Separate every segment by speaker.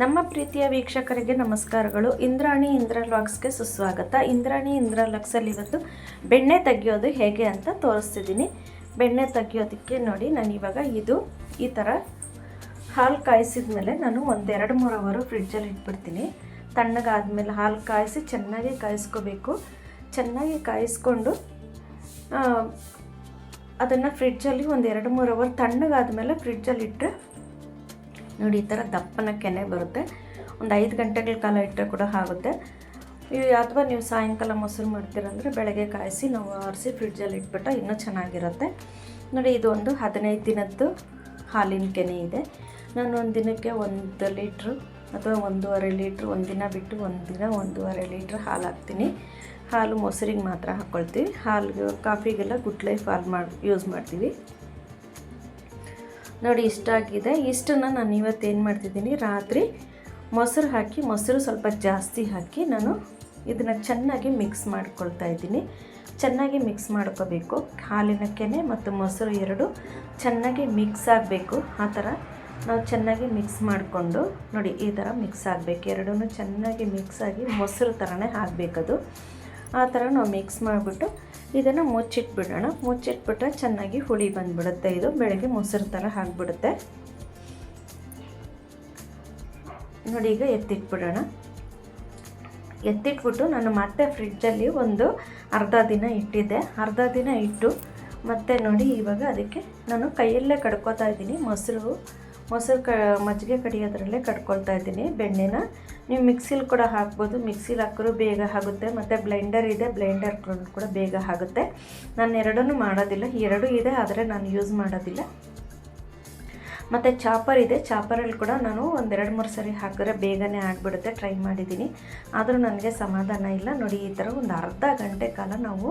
Speaker 1: ನಮ್ಮ ಪ್ರೀತಿಯ ವೀಕ್ಷಕರಿಗೆ ನಮಸ್ಕಾರಗಳು. ಇಂದ್ರಾಣಿ ವ್ಲಾಗ್ಸ್ಗೆ ಸುಸ್ವಾಗತ. ಇಂದ್ರಾಣಿ ವ್ಲಾಗ್ಸಲ್ಲಿ ಇವತ್ತು ಬೆಣ್ಣೆ ತೆಗೆಯೋದು ಹೇಗೆ ಅಂತ ತೋರಿಸ್ತಿದ್ದೀನಿ. ಬೆಣ್ಣೆ ತೆಗೆಯೋದಕ್ಕೆ ನೋಡಿ, ನಾನು ಇವಾಗ ಈ ಥರ ಹಾಲು ಕಾಯಿಸಿದ ಮೇಲೆ ನಾನು ಒಂದು 2-3 ಅವರು ಫ್ರಿಡ್ಜಲ್ಲಿ ಇಟ್ಬಿಡ್ತೀನಿ. ತಣ್ಣಗಾದ್ಮೇಲೆ ಹಾಲು ಕಾಯಿಸಿ ಚೆನ್ನಾಗಿ ಕಾಯಿಸ್ಕೋಬೇಕು. ಚೆನ್ನಾಗಿ ಕಾಯಿಸ್ಕೊಂಡು ಅದನ್ನು ಫ್ರಿಡ್ಜಲ್ಲಿ ಒಂದು 2-3 ಅವರ್ ತಣ್ಣಗಾದ್ಮೇಲೆ ಫ್ರಿಡ್ಜಲ್ಲಿ ಇಟ್ಟರೆ ನೋಡಿ ಈ ಥರ ದಪ್ಪನ ಕೆನೆ ಬರುತ್ತೆ. ಒಂದು 5 ಗಂಟೆಗಳ ಕಾಲ ಇಟ್ಟರೆ ಕೂಡ ಆಗುತ್ತೆ. ಅಥವಾ ನೀವು ಸಾಯಂಕಾಲ ಮೊಸರು ಮಾಡ್ತೀರಂದರೆ ಬೆಳಗ್ಗೆ ಕಾಯಿಸಿ ನಾವು ಆರಿಸಿ ಫ್ರಿಡ್ಜಲ್ಲಿ ಇಟ್ಬಿಟ್ಟು ಇನ್ನೂ ಚೆನ್ನಾಗಿರುತ್ತೆ. ನೋಡಿ, ಇದು ಒಂದು 15 ದಿನದ್ದು ಹಾಲಿನ ಕೆನೆ ಇದೆ. ನಾನು ಒಂದು ದಿನಕ್ಕೆ 1 ಲೀಟ್ರು ಅಥವಾ 1.5 ಲೀಟ್ರ್, ಒಂದಿನ ಬಿಟ್ಟು ಒಂದಿನ 1.5 ಲೀಟ್ರ್ ಹಾಲು ಹಾಕ್ತೀನಿ. ಹಾಲು ಮೊಸರಿಗೆ ಮಾತ್ರ ಹಾಕ್ಕೊಳ್ತೀವಿ. ಹಾಲಿಗೆ ಕಾಫಿಗೆಲ್ಲ ಗುಡ್ ಲೈಫ್ ಹಾಲು ಯೂಸ್ ಮಾಡ್ತೀವಿ. ನೋಡಿ, ಇಷ್ಟಾಗಿದೆ. ಇಷ್ಟನ್ನು ನಾನು ಇವತ್ತೇನು ಮಾಡ್ತಿದ್ದೀನಿ, ರಾತ್ರಿ ಮೊಸರು ಹಾಕಿ, ಮೊಸರು ಸ್ವಲ್ಪ ಜಾಸ್ತಿ ಹಾಕಿ ನಾನು ಇದನ್ನು ಚೆನ್ನಾಗಿ ಮಿಕ್ಸ್ ಮಾಡ್ಕೊಳ್ತಾ ಇದ್ದೀನಿ. ಚೆನ್ನಾಗಿ ಮಿಕ್ಸ್ ಮಾಡ್ಕೋಬೇಕು. ಹಾಲಿನ ಕೆನೆ ಮತ್ತು ಮೊಸರು ಎರಡು ಚೆನ್ನಾಗಿ ಮಿಕ್ಸ್ ಆಗಬೇಕು. ಆ ಥರ ನಾವು ಚೆನ್ನಾಗಿ ಮಿಕ್ಸ್ ಮಾಡಿಕೊಂಡು ನೋಡಿ, ಈ ಥರ ಮಿಕ್ಸ್ ಆಗಬೇಕು. ಎರಡೂ ಚೆನ್ನಾಗಿ ಮಿಕ್ಸ್ ಆಗಿ ಮೊಸರು ಥರನೇ ಆಗಬೇಕದು. ಆ ಥರ ನಾವು ಮಿಕ್ಸ್ ಮಾಡಿಬಿಟ್ಟು ಇದನ್ನು ಮುಚ್ಚಿಟ್ಬಿಡೋಣ. ಮುಚ್ಚಿಟ್ಬಿಟ್ರೆ ಚೆನ್ನಾಗಿ ಹುಳಿ ಬಂದುಬಿಡುತ್ತೆ. ಇದು ಬೆಳಗ್ಗೆ ಮೊಸರು ಥರ ಆಗಿಬಿಡುತ್ತೆ. ನೋಡಿ, ಈಗ ಎತ್ತಿಟ್ಬಿಡೋಣ. ಎತ್ತಿಟ್ಬಿಟ್ಟು ನಾನು ಮತ್ತೆ ಫ್ರಿಡ್ಜಲ್ಲಿ ಒಂದು ಅರ್ಧ ದಿನ ಇಟ್ಟಿದ್ದೆ. ಅರ್ಧ ದಿನ ಇಟ್ಟು ಮತ್ತೆ ನೋಡಿ, ಇವಾಗ ಅದಕ್ಕೆ ನಾನು ಕೈಯಲ್ಲೇ ಕಡ್ಕೊತಾ ಇದ್ದೀನಿ. ಮೊಸರು ಮಜ್ಜಿಗೆ ಕಡಿಯೋದ್ರಲ್ಲೇ ಕಡ್ಕೊಳ್ತಾ ಇದ್ದೀನಿ ಬೆಣ್ಣೆನ. ನೀವು ಮಿಕ್ಸಿಲಿ ಕೂಡ ಹಾಕ್ಬೋದು. ಮಿಕ್ಸಿಲಿ ಹಾಕಿದ್ರು ಬೇಗ ಆಗುತ್ತೆ. ಮತ್ತು ಬ್ಲೆಂಡರ್ ಇದೆ, ಬ್ಲೆಂಡರ್ ಕೂಡ ಬೇಗ ಆಗುತ್ತೆ. ನಾನು ಎರಡನ್ನೂ ಮಾಡೋದಿಲ್ಲ. ಎರಡೂ ಇದೆ, ಆದರೆ ನಾನು ಯೂಸ್ ಮಾಡೋದಿಲ್ಲ. ಮತ್ತು ಚಾಪರ್ ಇದೆ. ಚಾಪರಲ್ಲಿ ಕೂಡ ನಾನು ಒಂದು 2-3 ಸರಿ ಹಾಕಿದ್ರೆ ಬೇಗನೆ ಆಗಿಬಿಡುತ್ತೆ. ಟ್ರೈ ಮಾಡಿದ್ದೀನಿ, ಆದರೂ ನನಗೆ ಸಮಾಧಾನ ಇಲ್ಲ. ನೋಡಿ, ಈ ಥರ ಒಂದು ಅರ್ಧ ಗಂಟೆ ಕಾಲ ನಾವು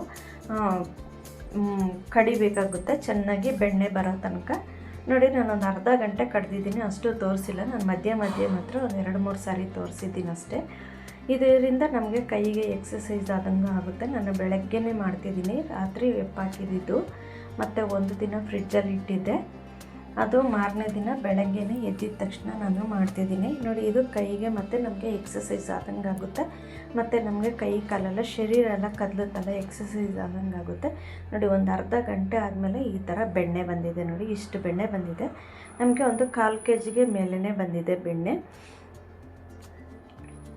Speaker 1: ಕಡಿಬೇಕಾಗುತ್ತೆ, ಚೆನ್ನಾಗಿ ಬೆಣ್ಣೆ ಬರೋ ತನಕ. ನೋಡಿ, ನಾನೊಂದು ಅರ್ಧ ಗಂಟೆ ಕಡ್ದಿದ್ದೀನಿ, ಅಷ್ಟು ತೋರಿಸಿಲ್ಲ. ನಾನು ಮಧ್ಯೆ ಮಾತ್ರ ಒಂದು 2-3 ಸಾರಿ ತೋರಿಸಿದ್ದೀನಿ ಅಷ್ಟೇ. ಇದರಿಂದ ನಮಗೆ ಕೈಗೆ ಎಕ್ಸಸೈಸ್ ಆದಂಗೆ ಆಗುತ್ತೆ. ನಾನು ಬೆಳಗ್ಗೆನೇ ಮಾಡ್ತಿದ್ದೀನಿ. ರಾತ್ರಿ ಹಾಕಿದ್ದು ಮತ್ತು ಒಂದು ದಿನ ಫ್ರಿಡ್ಜಲ್ಲಿ ಇಟ್ಟಿದ್ದೆ. ಅದು ಮಾರನೇ ದಿನ ಬೆಳಗ್ಗೆನೇ ಎದ್ದಿದ ತಕ್ಷಣ ನಾನು ಮಾಡ್ತಿದ್ದೀನಿ. ನೋಡಿ, ಇದು ಕೈಗೆ ಮತ್ತು ನಮಗೆ ಎಕ್ಸಸೈಸ್ ಆದಂಗೆ ಆಗುತ್ತೆ. ಮತ್ತು ನಮಗೆ ಕೈ ಕಾಲೆಲ್ಲ ಶರೀರ ಎಲ್ಲ ಕದಲುತ್ತಲ್ಲ, ಎಕ್ಸಸೈಸ್ ಆದಂಗೆ ಆಗುತ್ತೆ. ನೋಡಿ, ಒಂದು ಅರ್ಧ ಗಂಟೆ ಆದಮೇಲೆ ಈ ಥರ ಬೆಣ್ಣೆ ಬಂದಿದೆ. ನೋಡಿ, ಇಷ್ಟು ಬೆಣ್ಣೆ ಬಂದಿದೆ. ನಮಗೆ ಒಂದು 1/4 kg ಮೇಲೇ ಬಂದಿದೆ ಬೆಣ್ಣೆ.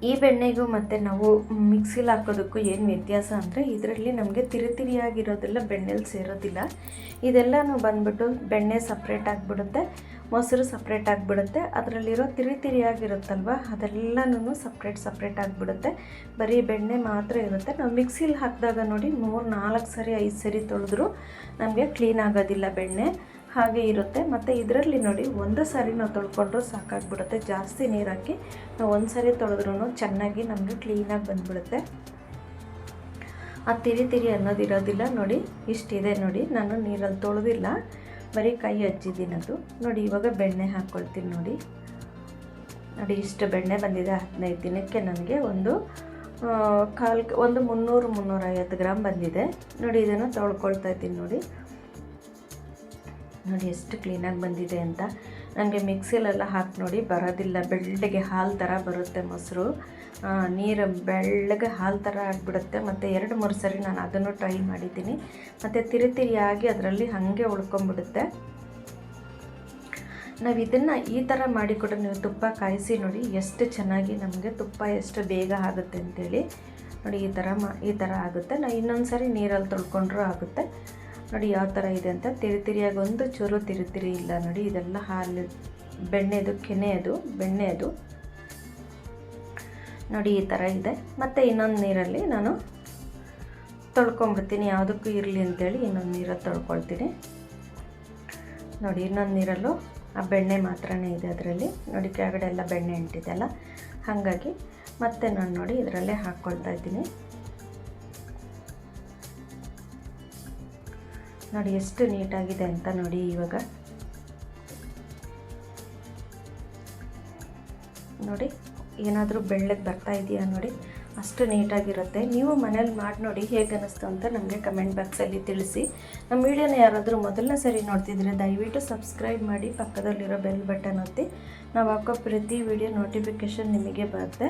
Speaker 1: ಈ ಬೆಣ್ಣೆಗೂ ಮತ್ತು ನಾವು ಮಿಕ್ಸಿಲಿ ಹಾಕೋದಕ್ಕೂ ಏನು ವ್ಯತ್ಯಾಸ ಅಂದರೆ, ಇದರಲ್ಲಿ ನಮಗೆ ತಿರಿತಿರಿಯಾಗಿರೋದೆಲ್ಲ ಬೆಣ್ಣೆಲಿ ಸೇರೋದಿಲ್ಲ. ಇದೆಲ್ಲನೂ ಬಂದ್ಬಿಟ್ಟು ಬೆಣ್ಣೆ ಸಪ್ರೇಟ್ ಆಗಿಬಿಡುತ್ತೆ, ಮೊಸರು ಸಪ್ರೇಟ್ ಆಗಿಬಿಡುತ್ತೆ. ಅದರಲ್ಲಿರೋ ತಿರಿತಿರಿಯಾಗಿರುತ್ತಲ್ವ, ಅದೆಲ್ಲನೂ ಸಪ್ರೇಟ್ ಆಗಿಬಿಡುತ್ತೆ. ಬರೀ ಬೆಣ್ಣೆ ಮಾತ್ರ ಇರುತ್ತೆ. ನಾವು ಮಿಕ್ಸಿಲಿ ಹಾಕಿದಾಗ ನೋಡಿ, 3-4 ಸರಿ 5 ಸರಿ ತೊಳೆದ್ರೂ ನಮಗೆ ಕ್ಲೀನ್ ಆಗೋದಿಲ್ಲ ಬೆಣ್ಣೆ, ಹಾಗೆ ಇರುತ್ತೆ. ಮತ್ತು ಇದರಲ್ಲಿ ನೋಡಿ, ಒಂದು ಸಾರಿ ನಾವು ತೊಳ್ಕೊಂಡ್ರೂ ಸಾಕಾಗ್ಬಿಡುತ್ತೆ. ಜಾಸ್ತಿ ನೀರು ಹಾಕಿ ನಾವು ಒಂದು ಸಾರಿ ತೊಳೆದ್ರೂ ಚೆನ್ನಾಗಿ ನಮಗೆ ಕ್ಲೀನಾಗಿ ಬಂದುಬಿಡುತ್ತೆ. ಆ ತಿರಿ ಅನ್ನೋದಿರೋದಿಲ್ಲ. ನೋಡಿ, ಇಷ್ಟಿದೆ. ನೋಡಿ, ನಾನು ನೀರಲ್ಲಿ ತೊಳೆದಿಲ್ಲ, ಬರೀ ಕೈ ಹಚ್ಚಿದ್ದೀನಿ ಅದು. ನೋಡಿ, ಇವಾಗ ಬೆಣ್ಣೆ ಹಾಕ್ಕೊಳ್ತೀನಿ. ನೋಡಿ, ಇಷ್ಟು ಬೆಣ್ಣೆ ಬಂದಿದೆ. 15 ದಿನಕ್ಕೆ ನನಗೆ ಒಂದು 300-350 ಗ್ರಾಮ್ ಬಂದಿದೆ. ನೋಡಿ, ಇದನ್ನು ತೊಳ್ಕೊಳ್ತಾ ಇದ್ದೀನಿ. ನೋಡಿ ಎಷ್ಟು ಕ್ಲೀನಾಗಿ ಬಂದಿದೆ ಅಂತ. ನನಗೆ ಮಿಕ್ಸಿಲೆಲ್ಲ ಹಾಕಿ ನೋಡಿ ಬರೋದಿಲ್ಲ. ಬೆಳ್ಳಗೆ ಹಾಲು ಥರ ಬರುತ್ತೆ ಮೊಸರು, ನೀರು ಬೆಳ್ಳಗೆ ಹಾಲು ಥರ ಆಗಿಬಿಡುತ್ತೆ. ಮತ್ತು 2-3 ಸರಿ ನಾನು ಅದನ್ನು ಟ್ರೈ ಮಾಡಿದ್ದೀನಿ. ಮತ್ತು ತಿರಿಯಾಗಿ ಅದರಲ್ಲಿ ಹಾಗೆ ಉಳ್ಕೊಂಬಿಡುತ್ತೆ. ನಾವು ಇದನ್ನು ಈ ಥರ ಮಾಡಿಕೊಟ್ರೆ, ನೀವು ತುಪ್ಪ ಕಾಯಿಸಿ ನೋಡಿ ಎಷ್ಟು ಚೆನ್ನಾಗಿ ನಮಗೆ ತುಪ್ಪ ಎಷ್ಟು ಬೇಗ ಆಗುತ್ತೆ ಅಂಥೇಳಿ. ನೋಡಿ, ಈ ಥರ ಆಗುತ್ತೆ. ನಾವು ಇನ್ನೊಂದು ಸರಿ ನೀರಲ್ಲಿ ತೊಳ್ಕೊಂಡ್ರೂ ಆಗುತ್ತೆ. ನೋಡಿ ಯಾವ ಥರ ಇದೆ ಅಂತ. ತಿರಿಯಾಗಿ ಒಂದು ಚೂರು ತಿರಿ ಇಲ್ಲ. ನೋಡಿ, ಇದೆಲ್ಲ ಹಾಲು ಬೆಣ್ಣೆದು ಕೆನೆಯದು ಬೆಣ್ಣೆದು. ನೋಡಿ, ಈ ಥರ ಇದೆ. ಮತ್ತು ಇನ್ನೊಂದು ನೀರಲ್ಲಿ ನಾನು ತೊಳ್ಕೊಂಬಿಡ್ತೀನಿ, ಯಾವುದಕ್ಕೂ ಇರಲಿ ಅಂತೇಳಿ ಇನ್ನೊಂದು ನೀರಲ್ಲಿ ತೊಳ್ಕೊಳ್ತೀನಿ. ನೋಡಿ, ಇನ್ನೊಂದು ನೀರಲ್ಲೂ ಆ ಬೆಣ್ಣೆ ಮಾತ್ರನೇ ಇದೆ ಅದರಲ್ಲಿ. ನೋಡಿ, ಕೆಳಗಡೆ ಎಲ್ಲ ಬೆಣ್ಣೆ ಅಂಟಿದೆಲ್ಲ, ಹಾಗಾಗಿ ಮತ್ತೆ ನಾನು ನೋಡಿ ಇದರಲ್ಲೇ ಹಾಕ್ಕೊಳ್ತಾ ಇದ್ದೀನಿ. ನೋಡಿ ಎಷ್ಟು ನೀಟಾಗಿದೆ ಅಂತ. ನೋಡಿ, ಇವಾಗ ನೋಡಿ ಏನಾದರೂ ಬೆಳ್ಳಗೆ ಬರ್ತಾ ಇದೆಯಾ ನೋಡಿ. ಅಷ್ಟು ನೀಟಾಗಿರುತ್ತೆ. ನೀವು ಮನೇಲಿ ಮಾಡಿ ನೋಡಿ ಹೇಗೆ ಅನ್ನಿಸ್ತು ಅಂತ ನಮಗೆ ಕಮೆಂಟ್ ಬಾಕ್ಸಲ್ಲಿ ತಿಳಿಸಿ. ನಮ್ಮ ವೀಡಿಯೋನ ಯಾರಾದರೂ ಮೊದಲನೇ ಸರಿ ನೋಡ್ತಿದ್ರೆ ದಯವಿಟ್ಟು ಸಬ್ಸ್ಕ್ರೈಬ್ ಮಾಡಿ, ಪಕ್ಕದಲ್ಲಿರೋ ಬೆಲ್ ಬಟನ್ ಒತ್ತಿ. ನಾವು ಹಾಕೋ ಪ್ರತಿ ವಿಡಿಯೋ ನೋಟಿಫಿಕೇಷನ್ ನಿಮಗೆ ಬರುತ್ತೆ.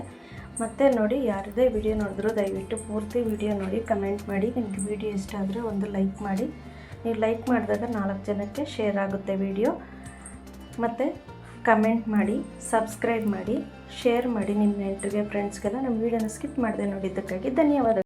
Speaker 1: ಮತ್ತು ನೋಡಿ, ಯಾರದೇ ವಿಡಿಯೋ ನೋಡಿದ್ರೂ ದಯವಿಟ್ಟು ಪೂರ್ತಿ ವಿಡಿಯೋ ನೋಡಿ ಕಮೆಂಟ್ ಮಾಡಿ. ನಿಮಗೆ ವಿಡಿಯೋ ಇಷ್ಟ ಆದರೆ ಒಂದು ಲೈಕ್ ಮಾಡಿ. ನೀವು ಲೈಕ್ ಮಾಡಿದಾಗ 4 ಜನಕ್ಕೆ ಶೇರ್ ಆಗುತ್ತೆ ವಿಡಿಯೋ. ಮತ್ತು ಕಮೆಂಟ್ ಮಾಡಿ, ಸಬ್ಸ್ಕ್ರೈಬ್ ಮಾಡಿ, ಶೇರ್ ಮಾಡಿ ನಿಮ್ಮ ನೆಂಟರಿಗೆ, ಫ್ರೆಂಡ್ಸ್ಗೆಲ್ಲ ನಮ್ಮ ವೀಡಿಯೋನ ಸ್ಕಿಪ್ ಮಾಡದೆ ನೋಡಿದ್ದಕ್ಕಾಗಿ ಧನ್ಯವಾದಗಳು.